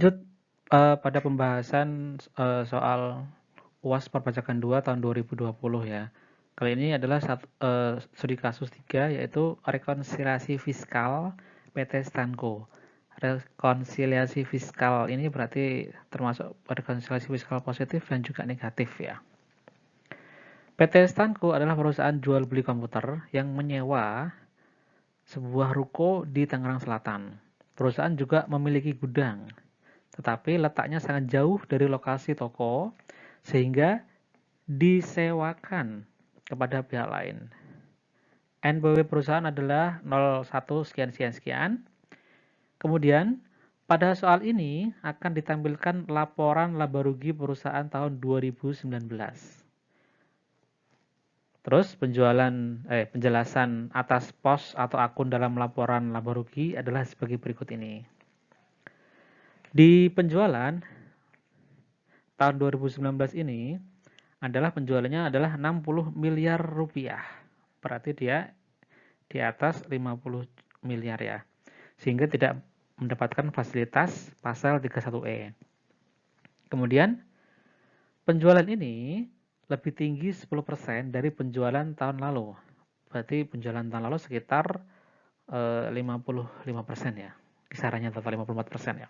Lanjut pada pembahasan soal UAS Perpajakan 2 tahun 2020 ya. Kali ini adalah studi kasus 3 yaitu rekonsiliasi fiskal PT Stanco. Rekonsiliasi fiskal ini berarti termasuk rekonsiliasi fiskal positif dan juga negatif ya. PT Stanco adalah perusahaan jual beli komputer yang menyewa sebuah ruko di Tangerang Selatan. Perusahaan juga memiliki gudang, tetapi letaknya sangat jauh dari lokasi toko sehingga disewakan kepada pihak lain. NPWP perusahaan adalah 01 sekian sekian sekian. Kemudian pada soal ini akan ditampilkan laporan laba rugi perusahaan tahun 2019. Terus penjelasan atas pos atau akun dalam laporan laba rugi adalah sebagai berikut ini. Di penjualan tahun 2019 ini adalah penjualannya adalah 60 miliar rupiah. Berarti dia di atas 50 miliar ya. Sehingga tidak mendapatkan fasilitas pasal 31E. Kemudian penjualan ini lebih tinggi 10% dari penjualan tahun lalu. Berarti penjualan tahun lalu sekitar 55% ya. Kisarannya total 54% ya.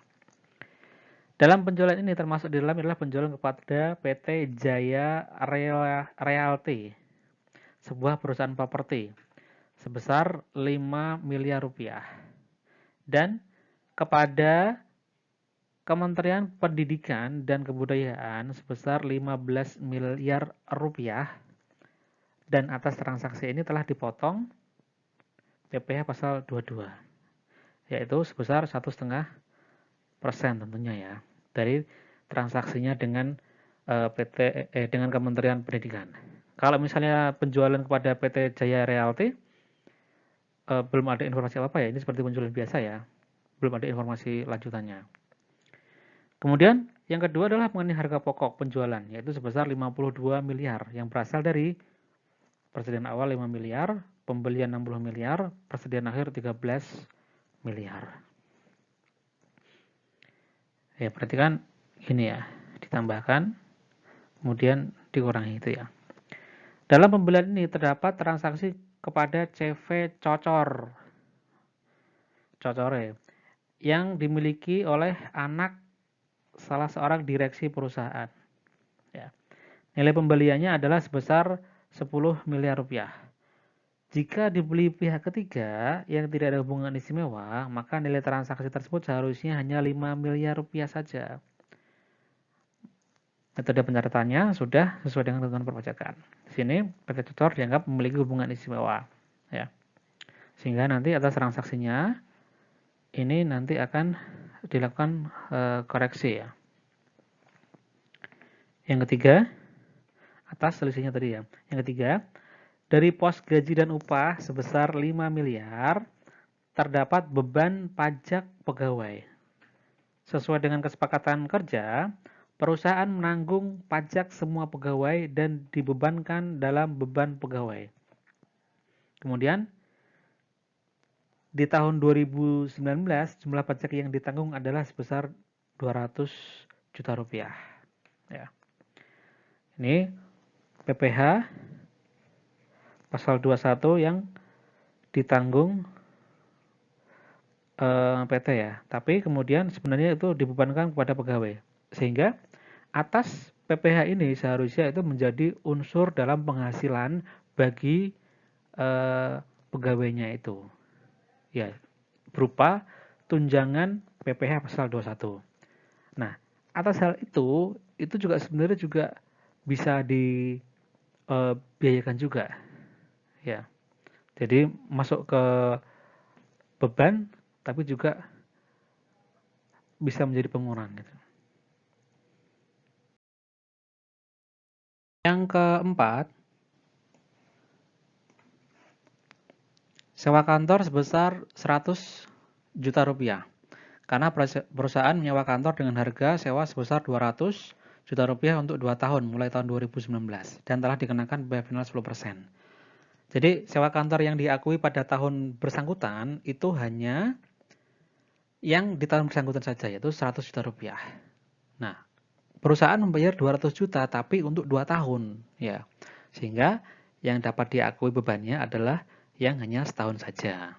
Dalam penjualan ini termasuk di dalam adalah penjualan kepada PT Jaya Realty, sebuah perusahaan properti sebesar 5 miliar rupiah. Dan kepada Kementerian Pendidikan dan Kebudayaan sebesar 15 miliar rupiah. Dan atas transaksi ini telah dipotong PPh pasal 22, yaitu sebesar 1,5% tentunya ya, dari transaksinya dengan dengan Kementerian Pendidikan. Kalau misalnya penjualan kepada PT Jaya Realty, belum ada informasi apa-apa ya, ini seperti penjualan biasa ya, belum ada informasi lanjutannya. Kemudian yang kedua adalah mengenai harga pokok penjualan, yaitu sebesar 52 miliar, yang berasal dari persediaan awal 5 miliar, pembelian 60 miliar, persediaan akhir 13 miliar. Ya, berarti kan ini ya, ditambahkan, kemudian dikurangi itu ya. Dalam pembelian ini terdapat transaksi kepada CV Cocor, yang dimiliki oleh anak salah seorang direksi perusahaan. Ya. Nilai pembeliannya adalah sebesar 10 miliar rupiah. Jika dibeli pihak ketiga yang tidak ada hubungan istimewa, maka nilai transaksi tersebut seharusnya hanya 5 miliar rupiah saja. Metode pencatatannya sudah sesuai dengan ketentuan perpajakan. Di sini PT Tutor dianggap memiliki hubungan istimewa, ya. Sehingga nanti atas transaksinya ini nanti akan dilakukan koreksi ya. Yang ketiga, atas selisihnya tadi ya. Yang ketiga, dari pos gaji dan upah sebesar 5 miliar terdapat beban pajak pegawai. Sesuai dengan kesepakatan kerja, perusahaan menanggung pajak semua pegawai dan dibebankan dalam beban pegawai. Kemudian, di tahun 2019, jumlah pajak yang ditanggung adalah sebesar 200 juta rupiah. Ya. Ini PPh pasal 21 yang ditanggung PT ya. Tapi kemudian sebenarnya itu dibebankan kepada pegawai. Sehingga atas PPh ini seharusnya itu menjadi unsur dalam penghasilan bagi pegawainya itu. Ya, berupa tunjangan PPh pasal 21. Nah, atas hal itu juga sebenarnya juga bisa dibiayakan juga. Ya. Jadi masuk ke beban tapi juga bisa menjadi pengurang gitu. Yang keempat, sewa kantor sebesar 100 juta rupiah. Karena perusahaan menyewa kantor dengan harga sewa sebesar 200 juta rupiah untuk 2 tahun mulai tahun 2019 dan telah dikenakan biaya final 10%. Jadi sewa kantor yang diakui pada tahun bersangkutan itu hanya yang di tahun bersangkutan saja, yaitu 100 juta rupiah. Nah, perusahaan membayar 200 juta tapi untuk 2 tahun, ya. Sehingga yang dapat diakui bebannya adalah yang hanya setahun saja.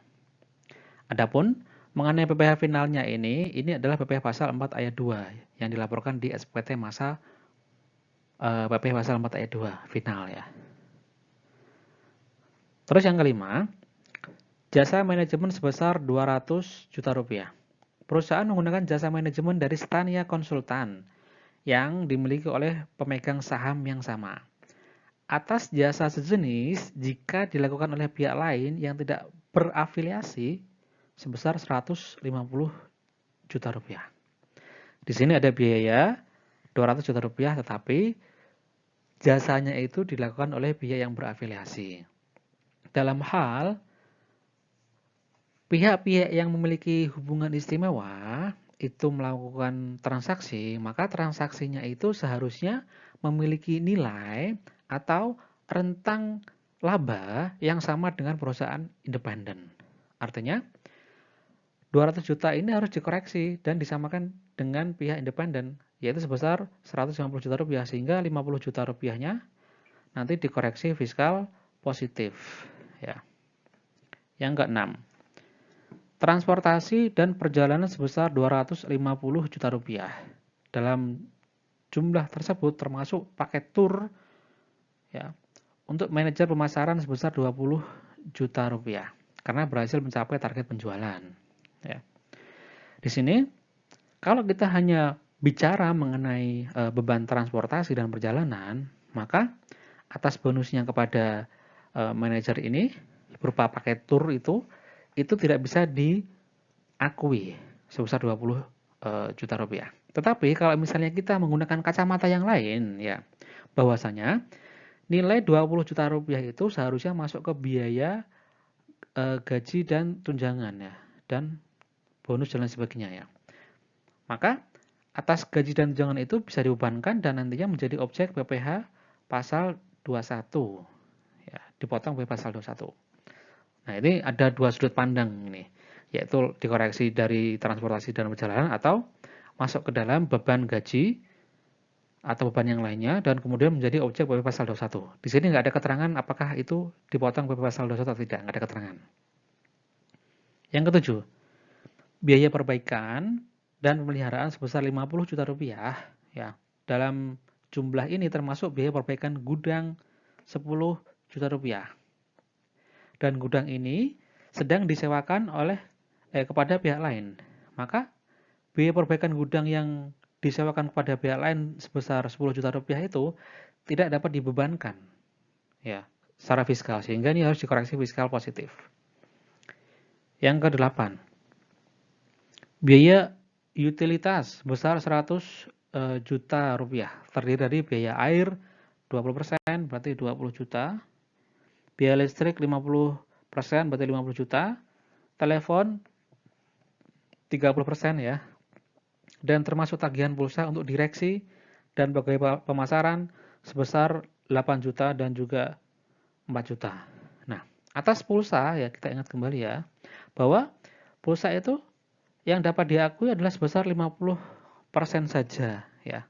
Adapun mengenai PPh finalnya ini adalah PPh pasal 4 ayat 2 yang dilaporkan di SPT masa PPh pasal 4 ayat 2 final ya. Terus yang kelima, jasa manajemen sebesar 200 juta rupiah. Perusahaan menggunakan jasa manajemen dari Stania Konsultan yang dimiliki oleh pemegang saham yang sama. Atas jasa sejenis jika dilakukan oleh pihak lain yang tidak berafiliasi sebesar 150 juta rupiah. Di sini ada biaya 200 juta rupiah tetapi jasanya itu dilakukan oleh pihak yang berafiliasi. Dalam hal pihak-pihak yang memiliki hubungan istimewa itu melakukan transaksi, maka transaksinya itu seharusnya memiliki nilai atau rentang laba yang sama dengan perusahaan independen. Artinya, 200 juta ini harus dikoreksi dan disamakan dengan pihak independen, yaitu sebesar 150 juta rupiah, sehingga 50 juta rupiahnya nanti dikoreksi fiskal positif. Ya. Yang keenam, transportasi dan perjalanan sebesar 250 juta rupiah. Dalam jumlah tersebut termasuk paket tur ya, untuk manajer pemasaran sebesar 20 juta rupiah karena berhasil mencapai target penjualan. Ya. Di sini kalau kita hanya bicara mengenai beban transportasi dan perjalanan, maka atas bonusnya kepada manajer ini berupa paket tur itu tidak bisa diakui sebesar 20 juta rupiah. Tetapi kalau misalnya kita menggunakan kacamata yang lain, ya bahwasanya nilai 20 juta rupiah itu seharusnya masuk ke biaya gaji dan tunjangan ya, dan bonus dan lain sebagainya ya. Maka atas gaji dan tunjangan itu bisa dibebankan dan nantinya menjadi objek PPh pasal 21 ya, dipotong PPh pasal 21. Nah, ini ada dua sudut pandang ini, yaitu dikoreksi dari transportasi dan perjalanan atau masuk ke dalam beban gaji atau beban yang lainnya dan kemudian menjadi objek PPh pasal 21. Di sini nggak ada keterangan apakah itu dipotong PPh pasal 21 atau tidak, nggak ada keterangan. Yang ketujuh, biaya perbaikan dan pemeliharaan sebesar 50 juta rupiah ya. Dalam jumlah ini termasuk biaya perbaikan gudang 10 juta rupiah. Dan gudang ini sedang disewakan oleh kepada pihak lain. Maka biaya perbaikan gudang yang disewakan kepada pihak lain sebesar 10 juta rupiah itu tidak dapat dibebankan ya secara fiskal, sehingga ini harus dikoreksi fiskal positif. Yang ke-8, biaya utilitas sebesar 100 juta rupiah, terdiri dari biaya air 20%, berarti 20 juta, biaya listrik 50%, berarti 50 juta, telepon 30% ya, dan termasuk tagihan pulsa untuk direksi dan pegawai pemasaran sebesar 8 juta dan juga 4 juta. Nah, atas pulsa ya kita ingat kembali ya, bahwa pulsa itu yang dapat diakui adalah sebesar 50% saja ya.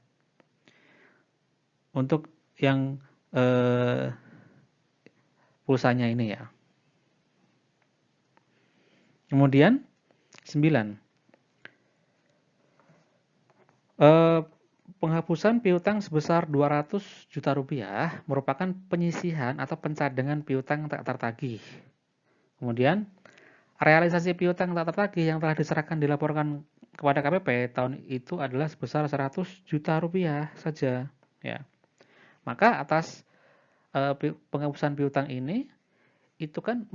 Untuk yang pulsanya ini ya. Kemudian 9. Penghapusan piutang sebesar 200 juta rupiah merupakan penyisihan atau pencadangan piutang tak tertagih. Kemudian realisasi piutang tak tertagih yang telah diserahkan dilaporkan kepada KPP tahun itu adalah sebesar 100 juta rupiah saja ya. Maka atas penghapusan piutang ini itu kan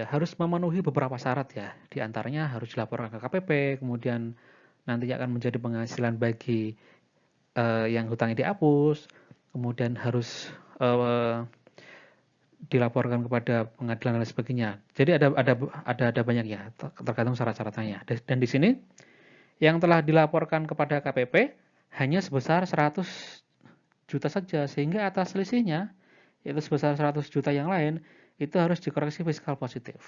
harus memenuhi beberapa syarat ya. Di antaranya harus dilaporkan ke KPP, kemudian nantinya akan menjadi penghasilan bagi yang hutangnya dihapus, kemudian harus dilaporkan kepada pengadilan dan lain sebagainya. Jadi ada banyak ya, tergantung syarat-syaratnya. Dan di sini yang telah dilaporkan kepada KPP hanya sebesar 100 juta saja, sehingga atas selisihnya yaitu sebesar 100 juta yang lain itu harus dikoreksi fiskal positif.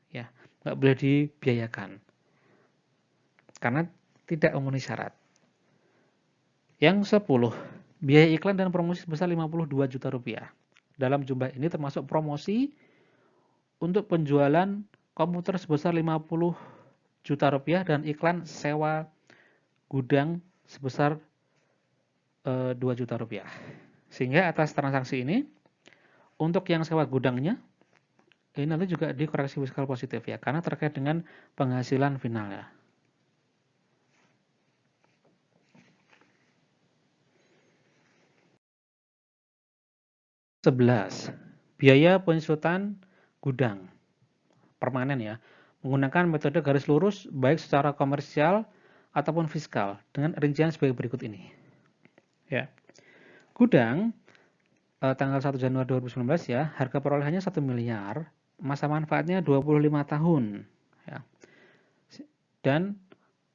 ya, nggak boleh dibiayakan karena tidak memenuhi syarat. Yang 10, biaya iklan dan promosi sebesar 52 juta rupiah. Dalam jumlah ini termasuk promosi untuk penjualan komputer sebesar 50 juta rupiah dan iklan sewa gudang sebesar 2 juta rupiah. Sehingga atas transaksi ini, untuk yang sewa gudangnya, ini nanti juga dikoreksi fiskal positif ya, karena terkait dengan penghasilan final ya. Sebelas, biaya penyesuaian gudang permanen ya, menggunakan metode garis lurus baik secara komersial ataupun fiskal dengan rincian sebagai berikut ini. Ya. Gudang tanggal 1 Januari 2019 ya, harga perolehannya 1 miliar, masa manfaatnya 25 tahun ya. Dan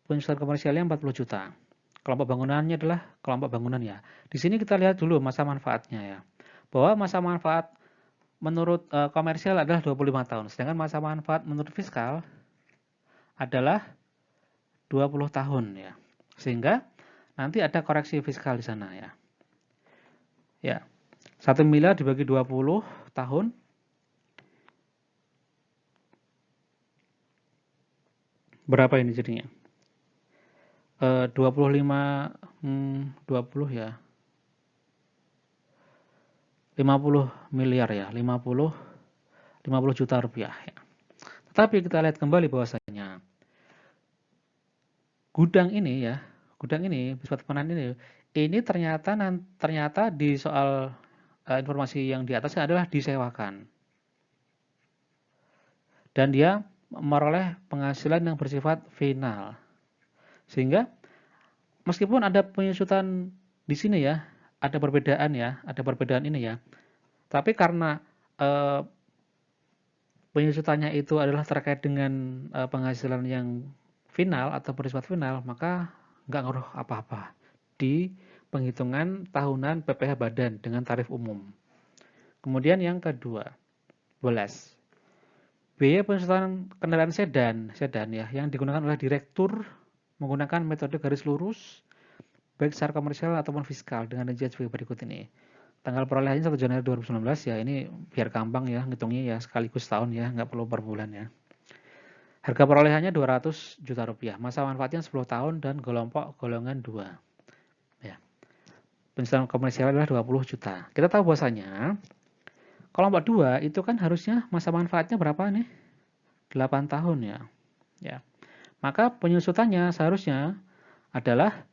penyesuaian komersialnya 40 juta. Kelompok bangunannya adalah kelompok bangunan ya. Di sini kita lihat dulu masa manfaatnya ya. Bahwa masa manfaat menurut komersial adalah 25 tahun, sedangkan masa manfaat menurut fiskal adalah 20 tahun ya. Sehingga nanti ada koreksi fiskal di sana ya. Ya. 1 miliar dibagi 20 tahun. Berapa ini jadinya? 25 20 ya. 50 miliar ya, 50 juta rupiah ya. Tetapi kita lihat kembali bahwasanya gudang ini ya, bersifat permanen ini ternyata di soal informasi yang di atasnya adalah disewakan. Dan dia meroleh penghasilan yang bersifat final. Sehingga meskipun ada penyusutan di sini ya, ada perbedaan ini ya. Tapi karena penyusutannya itu adalah terkait dengan penghasilan yang final atau bersifat final, maka nggak ngaruh apa-apa di penghitungan tahunan PPh badan dengan tarif umum. Kemudian yang kedua, 12. Biaya penyesuaian kendaraan sedan ya, yang digunakan oleh direktur menggunakan metode garis lurus, baik secara komersial ataupun fiskal dengan rincian sebagai berikut ini. Tanggal perolehannya 1 Januari 2019 ya, ini biar gampang ya, ngitungnya ya sekaligus tahun ya, nggak perlu per bulan ya. Harga perolehannya 200 juta rupiah, masa manfaatnya 10 tahun dan kelompok golongan 2. Ya. Penyesuaian komersial adalah 20 juta. Kita tahu bahwasanya kelompok 2 itu kan harusnya masa manfaatnya berapa nih? 8 tahun ya. Ya. Maka penyusutannya seharusnya adalah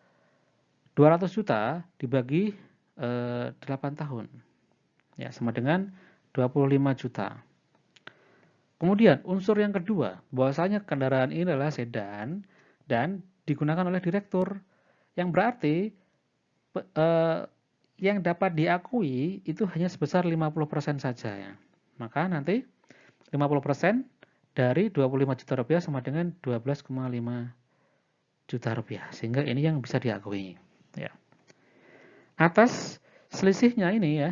200 juta dibagi 8 tahun. Ya, sama dengan 25 juta. Kemudian unsur yang kedua, bahwasanya kendaraan ini adalah sedan dan digunakan oleh direktur. Yang berarti yang dapat diakui itu hanya sebesar 50% saja ya. Maka nanti 50% dari 25 juta rupiah sama dengan 12,5 juta rupiah. Sehingga ini yang bisa diakui. Ya. Atas selisihnya ini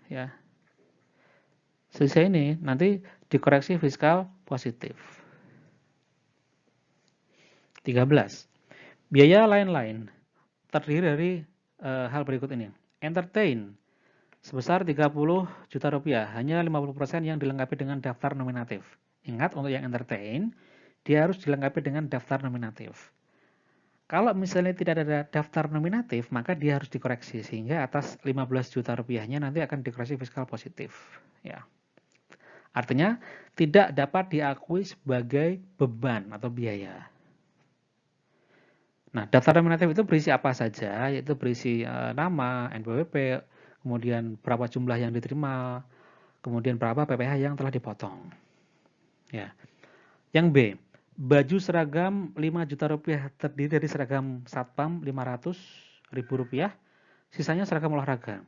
ya. Selisih ini nanti dikoreksi fiskal positif. 13. Biaya lain-lain terdiri dari hal berikut ini. Entertain sebesar 30 juta rupiah, hanya 50% yang dilengkapi dengan daftar nominatif. Ingat, untuk yang entertain, dia harus dilengkapi dengan daftar nominatif. Kalau misalnya tidak ada daftar nominatif, maka dia harus dikoreksi, sehingga atas 15 juta rupiahnya nanti akan dikoreksi fiskal positif. Ya. Artinya, tidak dapat diakui sebagai beban atau biaya. Nah, daftar nominatif itu berisi apa saja, yaitu berisi nama, NPWP, kemudian berapa jumlah yang diterima, kemudian berapa PPh yang telah dipotong. Ya. Yang B, baju seragam 5 juta rupiah terdiri dari seragam satpam 500 ribu rupiah, sisanya seragam olahraga.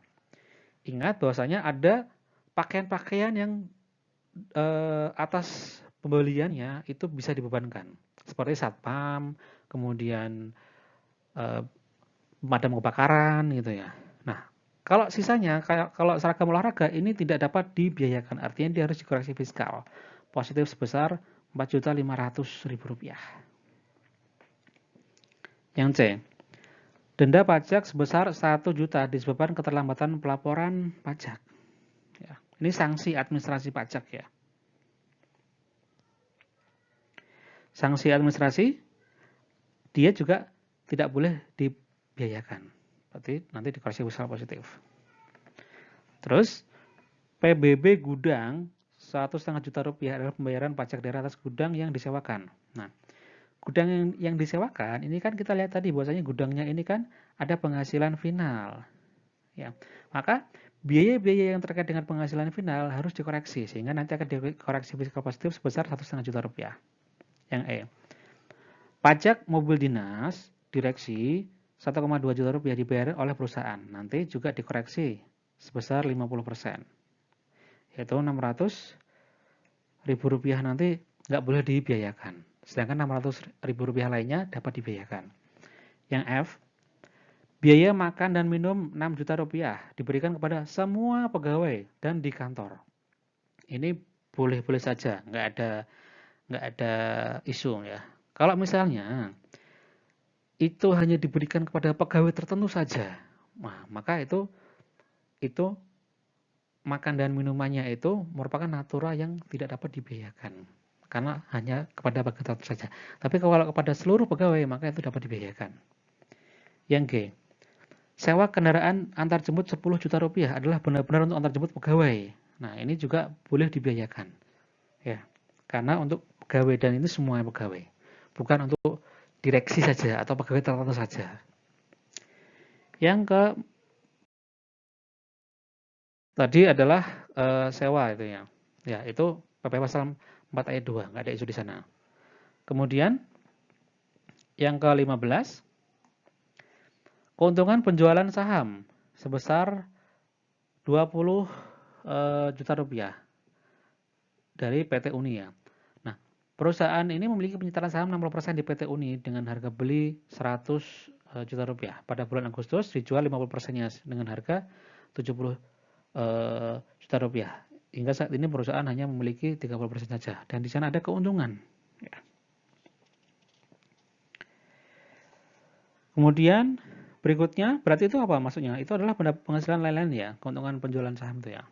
Ingat bahwasanya ada pakaian-pakaian yang atas pembeliannya itu bisa dibebankan, seperti satpam, kemudian pemadam kebakaran gitu ya. Nah, kalau sisanya, kalau seragam olahraga ini tidak dapat dibiayakan, artinya dia harus dikoreksi fiskal positif sebesar Rp4.500.000. Yang C, denda pajak sebesar 1 juta disebabkan keterlambatan pelaporan pajak. Ya, ini sanksi administrasi pajak ya. Sanksi administrasi dia juga tidak boleh dibiayakan. Berarti nanti dikoreksi fiskal positif. Terus PBB gudang 1,5 juta rupiah adalah pembayaran pajak daerah atas gudang yang disewakan. Nah, gudang yang disewakan ini kan kita lihat tadi bahwasanya gudangnya ini kan ada penghasilan final. Ya. Maka biaya-biaya yang terkait dengan penghasilan final harus dikoreksi sehingga nanti akan dikoreksi fiskal positif sebesar 1,5 juta rupiah. Yang E. Pajak mobil dinas direksi 1,2 juta rupiah dibayar oleh perusahaan. Nanti juga dikoreksi sebesar 50%. Yaitu 600.000 rupiah nanti nggak boleh dibiayakan. Sedangkan 600.000 rupiah lainnya dapat dibiayakan. Yang F. Biaya makan dan minum 6 juta rupiah diberikan kepada semua pegawai dan di kantor. Ini boleh-boleh saja, nggak ada isu ya. Kalau misalnya itu hanya diberikan kepada pegawai tertentu saja, nah, maka itu makan dan minumannya itu merupakan natura yang tidak dapat dibiayakan karena hanya kepada pegawai tertentu saja. Tapi kalau kepada seluruh pegawai maka itu dapat dibiayakan. Yang G, sewa kendaraan antar jemput 10 juta rupiah adalah benar-benar untuk antar jemput pegawai. Nah, ini juga boleh dibiayakan. Ya. Karena untuk pegawai dan ini semua pegawai. Bukan untuk direksi saja atau pegawai tertentu saja. Yang ke tadi adalah sewa itu ya. Ya, itu PP pasal 4 ayat 2, nggak ada isu di sana. Kemudian yang ke-15, keuntungan penjualan saham sebesar 20 juta rupiah dari PT Uni ya. Nah, perusahaan ini memiliki penyetaan saham 60% di PT Uni dengan harga beli 100 juta rupiah. Pada bulan Agustus dijual 50%-nya dengan harga 70 juta rupiah. Hingga saat ini perusahaan hanya memiliki 30% saja dan di sana ada keuntungan. Ya. Kemudian berikutnya berarti itu apa maksudnya? Itu adalah penghasilan lain-lain ya, keuntungan penjualan saham itu ya.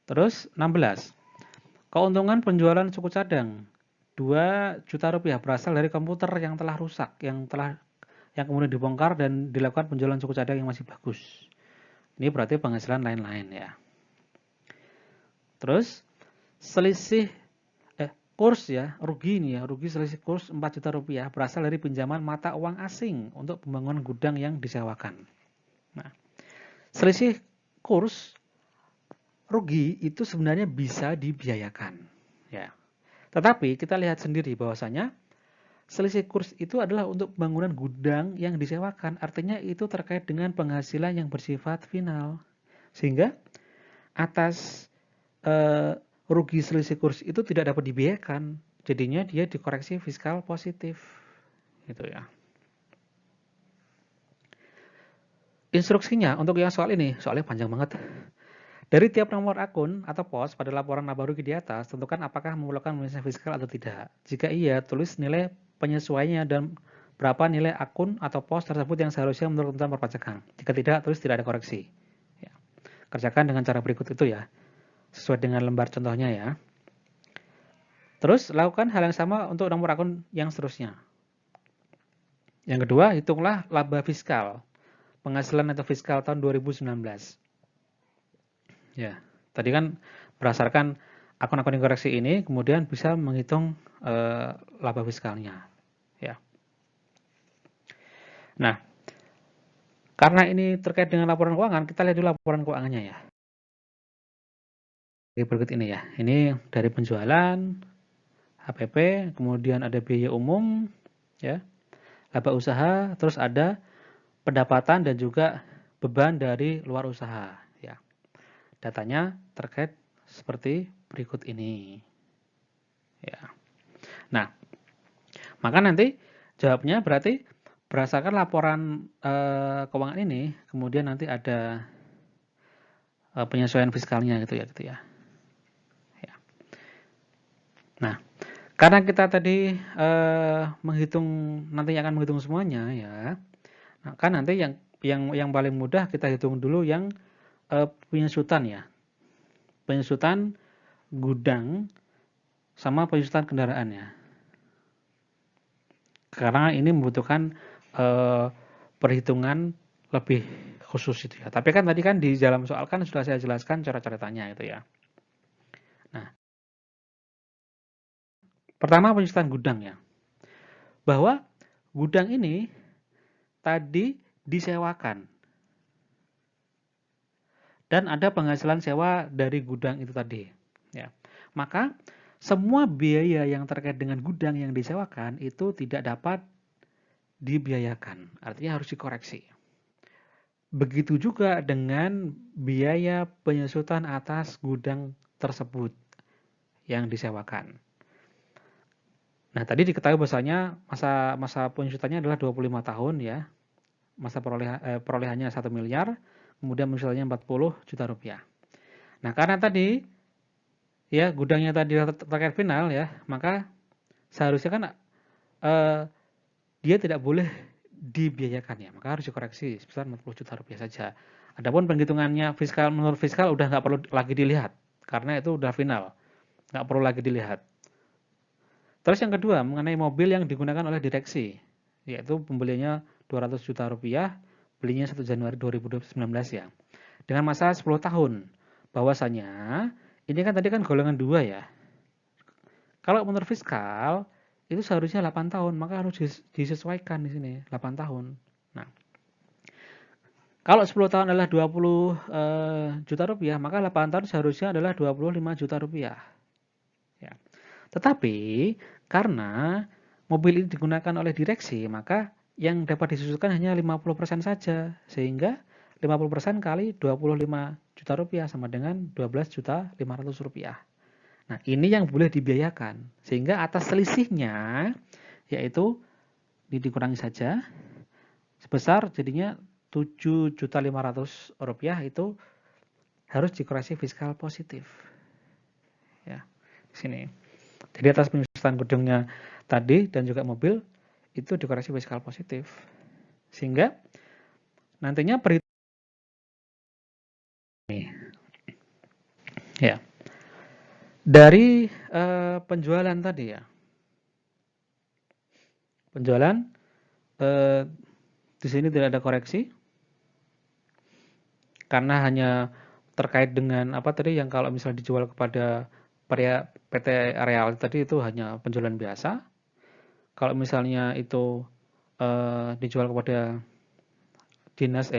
Terus 16. Keuntungan penjualan suku cadang 2 juta rupiah berasal dari komputer yang telah rusak, yang kemudian dibongkar dan dilakukan penjualan suku cadang yang masih bagus. Ini berarti penghasilan lain-lain ya. Terus selisih kurs ya, rugi ini ya, rugi selisih kurs 4 juta rupiah berasal dari pinjaman mata uang asing untuk pembangunan gudang yang disewakan. Nah, selisih kurs rugi itu sebenarnya bisa dibiayakan ya. Tetapi kita lihat sendiri bahwasanya selisih kurs itu adalah untuk pembangunan gudang yang disewakan, artinya itu terkait dengan penghasilan yang bersifat final. Sehingga atas rugi selisih kurs itu tidak dapat dibiayakan, jadinya dia dikoreksi fiskal positif, gitu ya. Instruksinya untuk yang soal ini, soalnya panjang banget. Dari tiap nomor akun atau pos pada laporan laba rugi di atas, tentukan apakah memerlukan penyesuaian fiskal atau tidak. Jika iya, tulis nilai penyesuaiannya dan berapa nilai akun atau pos tersebut yang seharusnya menurut ketentuan perpajakan. Jika tidak, tulis tidak ada koreksi. Ya. Kerjakan dengan cara berikut itu ya. Sesuai dengan lembar contohnya ya. Terus lakukan hal yang sama untuk nomor akun yang seterusnya. Yang kedua, hitunglah laba fiskal. Penghasilan netto fiskal tahun 2019. Ya, tadi kan berdasarkan akun-akun yang koreksi ini, kemudian bisa menghitung laba fiskalnya. Ya. Nah, karena ini terkait dengan laporan keuangan, kita lihat dulu laporan keuangannya ya. Berikut ini ya. Ini dari penjualan, HPP, kemudian ada biaya umum, ya, laba usaha, terus ada pendapatan dan juga beban dari luar usaha. Ya. Datanya terkait seperti berikut ini. Ya. Nah, maka nanti jawabnya berarti berdasarkan laporan keuangan ini, kemudian nanti ada penyesuaian fiskalnya gitu ya. Ya. Nah, Karena kita tadi menghitung, nanti akan menghitung semuanya ya. Nah, kan nanti yang paling mudah kita hitung dulu yang penyusutan ya. Penyusutan gudang sama penyusutan kendaraan ya. Karena ini membutuhkan perhitungan lebih khusus itu ya. Tapi kan tadi kan di dalam soal kan sudah saya jelaskan cara-caranya itu ya. Nah, pertama penyusutan gudang ya. Bahwa gudang ini tadi disewakan. Dan ada penghasilan sewa dari gudang itu tadi. Ya. Maka semua biaya yang terkait dengan gudang yang disewakan itu tidak dapat dibiayakan. Artinya harus dikoreksi. Begitu juga dengan biaya penyusutan atas gudang tersebut yang disewakan. Nah, tadi diketahui bahwasanya masa penyusutannya adalah 25 tahun ya. Masa perolehannya 1 miliar, kemudian penyusutannya 40 juta rupiah. Nah, karena tadi ya gudangnya tadi terkait final ya, maka seharusnya kan dia tidak boleh dibiayakan ya, maka harus dikoreksi sebesar 40 juta rupiah saja. Adapun penghitungannya fiskal menurut fiskal udah nggak perlu lagi dilihat karena itu udah final, nggak perlu lagi dilihat. Terus yang kedua mengenai mobil yang digunakan oleh direksi, yaitu pembeliannya 200 juta rupiah, belinya 1 Januari 2019 ya, dengan masa 10 tahun. Bahwasanya ini kan tadi kan golongan 2 ya. Kalau menurut fiskal itu seharusnya 8 tahun, maka harus disesuaikan di sini 8 tahun. Nah, kalau 10 tahun adalah 20 juta rupiah, maka 8 tahun seharusnya adalah 25 juta rupiah. Ya. Tetapi karena mobil ini digunakan oleh direksi, maka yang dapat disusutkan hanya 50% saja, sehingga 50% kali 25 juta rupiah sama dengan 12 juta 500 rupiah. Nah, ini yang boleh dibiayakan. Sehingga atas selisihnya, yaitu dikurangi saja, sebesar jadinya 7.500.000 rupiah itu harus dikoreksi fiskal positif. Ya, di sini. Jadi atas penyusutan gedungnya tadi dan juga mobil, itu dikoreksi fiskal positif. Sehingga nantinya ya. Dari penjualan tadi ya. Penjualan di sini tidak ada koreksi karena hanya terkait dengan apa tadi yang kalau misalnya dijual kepada PT Areal tadi itu hanya penjualan biasa. Kalau misalnya itu dijual kepada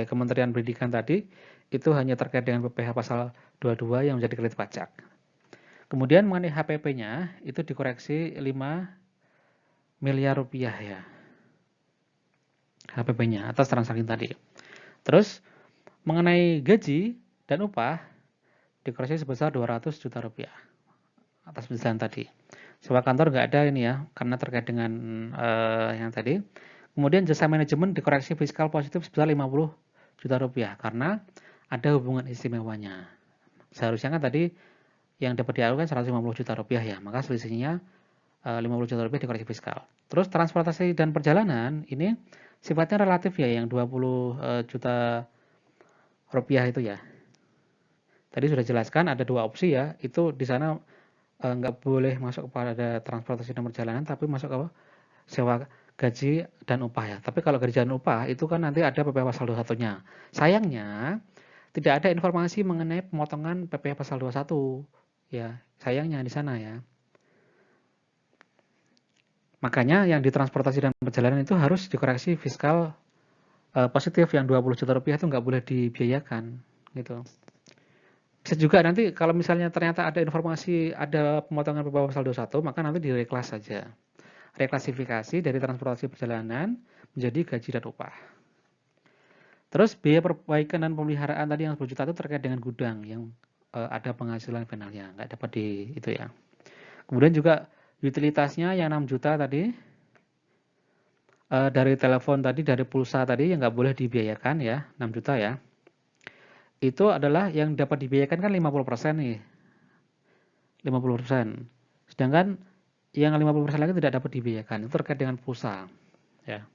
Kementerian Pendidikan tadi itu hanya terkait dengan PPh pasal 22 yang menjadi kredit pajak. Kemudian mengenai HPP-nya itu dikoreksi 5 miliar rupiah ya. HPP-nya atas transaksi tadi. Terus mengenai gaji dan upah dikoreksi sebesar 200 juta rupiah atas penjelasan tadi. Sewa kantor nggak ada ini ya, karena terkait dengan yang tadi. Kemudian jasa manajemen dikoreksi fiskal positif sebesar 50 juta rupiah karena ada hubungan istimewanya. Seharusnya kan tadi yang dapat dialihkan 150 juta rupiah ya, maka selisihnya 50 juta rupiah dikoreksi fiskal. Terus transportasi dan perjalanan ini sifatnya relatif ya, yang 20 juta rupiah itu ya. Tadi sudah jelaskan ada dua opsi ya, itu di sana nggak boleh masuk kepada transportasi dan perjalanan, tapi masuk ke sewa gaji dan upah ya. Tapi kalau gaji dan upah itu kan nanti ada PPh pasal 21-nya. Sayangnya tidak ada informasi mengenai pemotongan PPh pasal 21 ya. Sayangnya di sana ya. Makanya yang di transportasi dan perjalanan itu harus dikoreksi fiskal positif yang 20 juta rupiah itu nggak boleh dibiayakan gitu. Bisa juga nanti kalau misalnya ternyata ada informasi ada pemotongan PPh pasal 21, maka nanti direklas saja. Reklasifikasi dari transportasi perjalanan menjadi gaji dan upah. Terus biaya perbaikan dan pemeliharaan tadi yang 10 juta itu terkait dengan gudang yang ada penghasilan finalnya, nggak dapat di itu ya. Kemudian juga utilitasnya yang 6 juta tadi, dari telepon tadi, dari pulsa tadi yang nggak boleh dibiayakan ya, 6 juta ya. Itu adalah yang dapat dibiayakan kan 50% nih, 50%. Sedangkan yang 50% lagi tidak dapat dibiayakan. Itu terkait dengan pulsa, ya,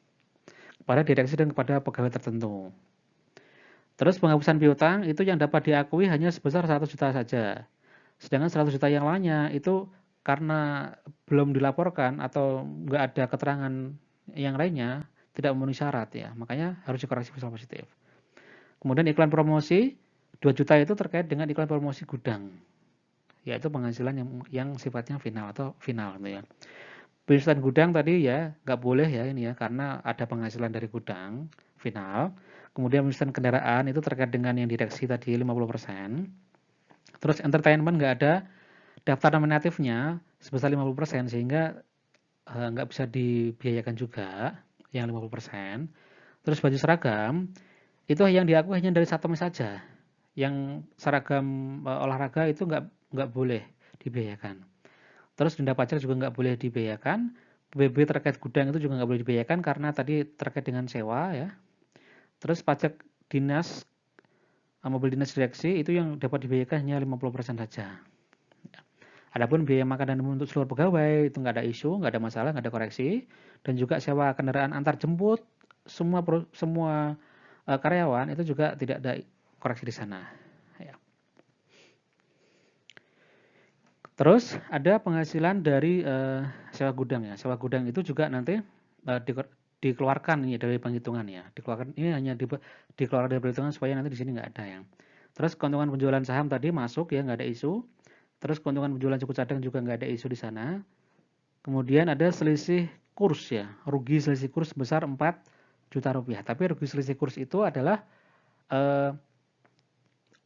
kepada direksi dan kepada pegawai tertentu. Terus penghapusan piutang itu yang dapat diakui hanya sebesar 100 juta saja. Sedangkan 100 juta yang lainnya itu karena belum dilaporkan atau nggak ada keterangan yang lainnya, tidak memenuhi syarat ya. Makanya harus dikoreksi fiscal positif. Kemudian iklan promosi 2 juta itu terkait dengan iklan promosi gudang, yaitu penghasilan yang sifatnya final atau final gitu ya. Penghasilan gudang tadi ya nggak boleh ya ini ya, karena ada penghasilan dari gudang final. Kemudian penghasilan kendaraan itu terkait dengan yang direksi tadi 50%. Terus entertainment nggak ada daftar nominatifnya sebesar 50%, sehingga nggak bisa dibiayakan juga yang 50%. Terus baju seragam itu yang diakui hanya dari satu mes saja. Yang seragam olahraga itu nggak boleh dibiayakan. Terus denda pajak juga nggak boleh dibiayakan. PBB terkait gudang itu juga nggak boleh dibiayakan karena tadi terkait dengan sewa ya. Terus pajak dinas, mobil dinas direksi itu yang dapat dibiayakan hanya 50% saja. Adapun biaya makan dan minum untuk seluruh pegawai itu nggak ada isu, nggak ada masalah, nggak ada koreksi. Dan juga sewa kendaraan antar jemput semua karyawan itu juga tidak ada koreksi di sana. Ya. Terus ada penghasilan dari sewa gudang ya. Sewa gudang itu juga nanti dikeluarkan ini dari penghitungan ya. Dikeluarkan ini hanya dikeluarkan dari perhitungan supaya nanti di sini nggak ada yang. Terus keuntungan penjualan saham tadi masuk ya, nggak ada isu. Terus keuntungan penjualan suku cadang juga nggak ada isu di sana. Kemudian ada selisih kurs ya, rugi selisih kurs sebesar 4 juta rupiah. Tapi rugi selisih kurs itu adalah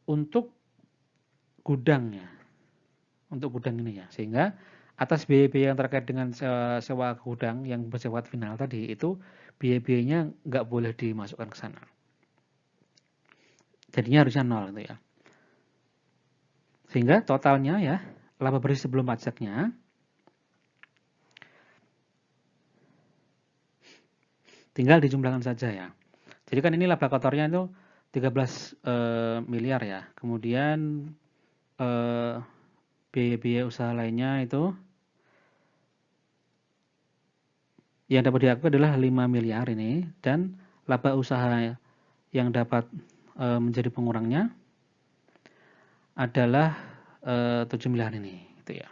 untuk gudangnya, untuk gudang ini ya. Sehingga atas biaya-biaya yang terkait dengan sewa gudang yang bersifat final tadi itu biaya-biayanya nggak boleh dimasukkan ke sana. Jadinya harusnya 0 gitu ya. Sehingga totalnya ya, laba bersih sebelum pajaknya tinggal dijumlahkan saja ya. Jadi kan ini laba kotornya itu 13 miliar ya. Kemudian biaya-biaya usaha lainnya itu yang dapat diakui adalah 5 miliar ini, dan laba usaha yang dapat menjadi pengurangnya adalah 7 miliar ini gitu ya.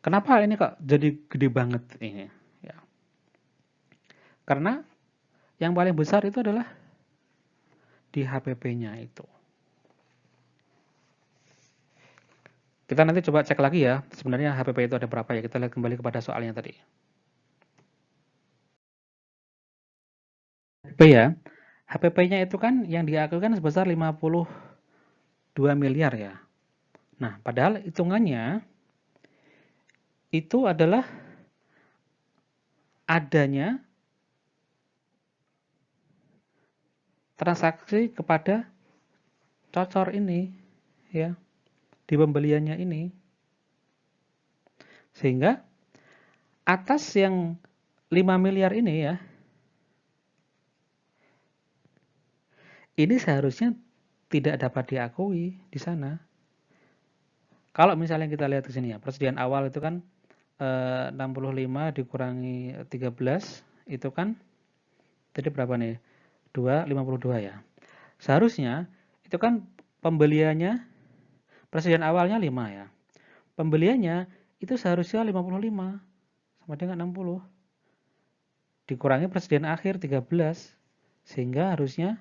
Kenapa ini kok jadi gede banget ini ya? Karena yang paling besar itu adalah di HPP-nya itu. Kita nanti coba cek lagi ya, sebenarnya HPP itu ada berapa ya. Kita lihat kembali kepada soalnya tadi. HPP ya, HPP-nya itu kan yang diakui kan sebesar 52 miliar ya. Nah, padahal hitungannya itu adalah adanya transaksi kepada cocor ini ya, di pembeliannya ini. Sehingga atas yang 5 miliar ini ya, ini seharusnya tidak dapat diakui di sana. Kalau misalnya kita lihat ke sini ya, persediaan awal itu kan 65 dikurangi 13 itu kan tadi berapa nih? 52 ya. Seharusnya itu kan pembeliannya persediaan awalnya 5 ya. Pembeliannya itu seharusnya 55 sama dengan 60. Dikurangi persediaan akhir 13 sehingga harusnya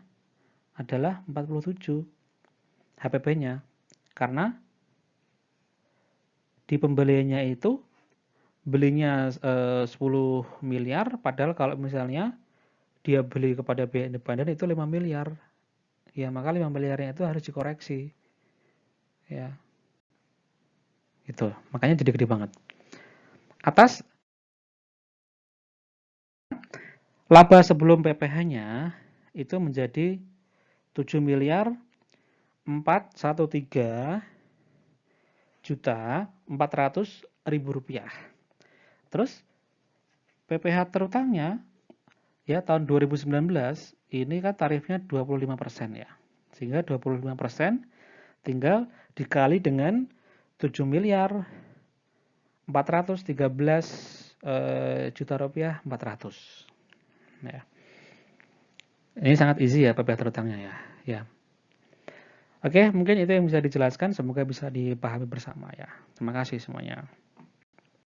adalah 47 HPP-nya. Karena di pembeliannya itu belinya 10 miliar, padahal kalau misalnya dia beli kepada pihak independen itu 5 miliar. Ya, maka 5 miliarnya itu harus dikoreksi. Ya. Itu. Makanya jadi gede banget. Atas laba sebelum PPh-nya itu menjadi 7 miliar 413 juta 400.000 rupiah. Terus PPh terutangnya ya tahun 2019 ini kan tarifnya 25% ya. Sehingga 25% tinggal dikali dengan 7 miliar 413 juta rupiah 400. Ya. Ini sangat easy ya PPh terutangnya ya. Ya. Oke, mungkin itu yang bisa dijelaskan. Semoga bisa dipahami bersama ya. Terima kasih semuanya.